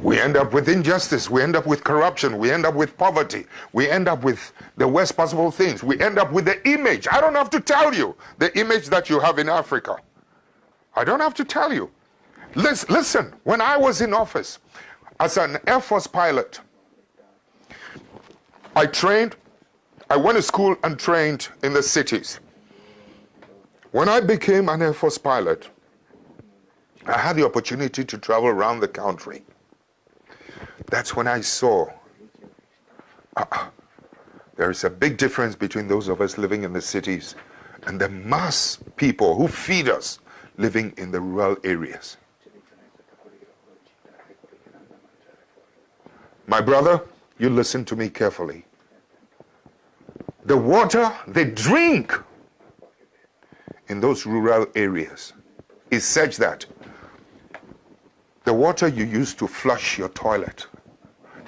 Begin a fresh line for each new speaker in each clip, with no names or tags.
We end up with injustice. We end up with corruption. We end up with poverty. We end up with the worst possible things. We end up with the image. I don't have to tell you the image that you have in Africa. I don't have to tell you. Listen, when I was in office as an Air Force pilot, I went to school and trained in the cities. When I became an Air Force pilot, I had the opportunity to travel around the country. That's when I saw there is a big difference between those of us living in the cities and the mass people who feed us living in the rural areas. My brother, you listen to me carefully. The water they drink in those rural areas is such that the water you use to flush your toilet,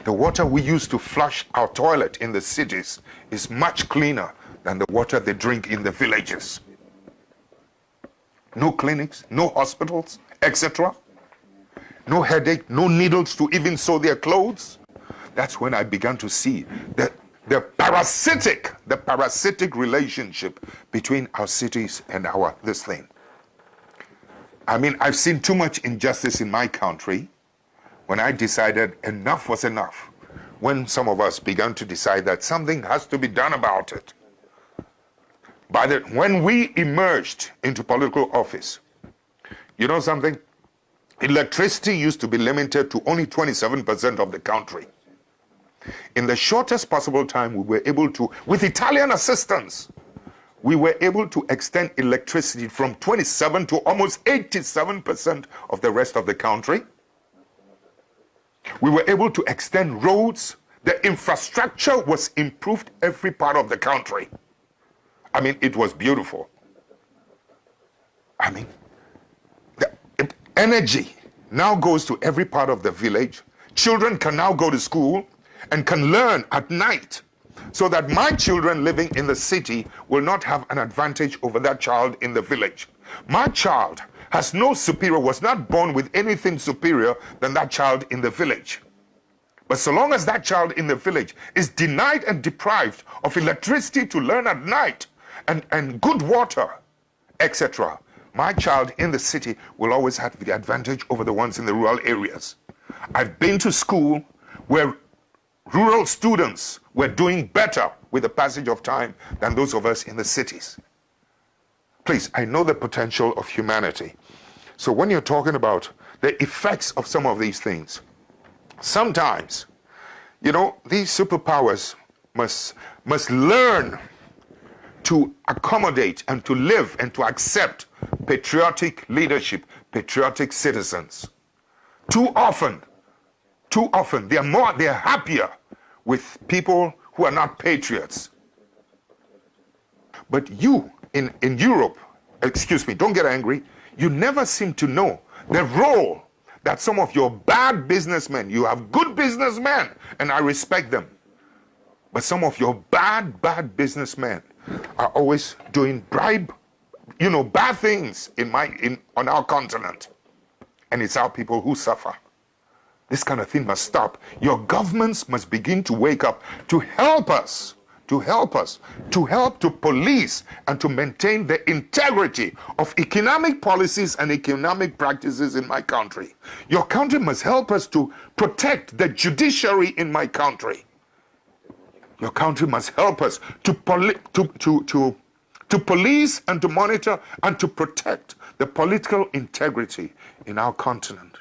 the water we use to flush our toilet in the cities is much cleaner than the water they drink in the villages. No clinics, no hospitals, etc. No headache, no needles to even sew their clothes. That's when I began to see the parasitic relationship between our cities and this thing. I mean, I've seen too much injustice in my country when I decided enough was enough. When some of us began to decide that something has to be done about it. When we emerged into political office, you know something? Electricity used to be limited to only 27% of the country. In the shortest possible time, we were able to, with Italian assistance, we were able to extend electricity from 27 to almost 87% of the rest of the country. We were able to extend roads. The infrastructure was improved every part of the country. I mean, it was beautiful. I mean, the energy now goes to every part of the village. Children can now go to school and can learn at night, so that my children living in the city will not have an advantage over that child in the village. My child has no superior, was not born with anything superior than that child in the village. But so long as that child in the village is denied and deprived of electricity to learn at night and good water, etc., my child in the city will always have the advantage over the ones in the rural areas. I've been to school where rural students were doing better with the passage of time than those of us in the cities. Please, I know the potential of humanity. So when you're talking about the effects of some of these things, sometimes, you know, these superpowers must learn to accommodate and to live and to accept patriotic leadership, patriotic citizens. Too often, they're happier with people who are not patriots. But you in Europe, excuse me, don't get angry, you never seem to know the role that some of your bad businessmen, you have good businessmen, and I respect them, but some of your bad businessmen are always doing bad things on our continent. And it's our people who suffer. This kind of thing must stop. Your governments must begin to wake up to help us, to help to police and to maintain the integrity of economic policies and economic practices in my country. Your country must help us to protect the judiciary in my country. Your country must help us to police and to monitor and to protect the political integrity in our continent.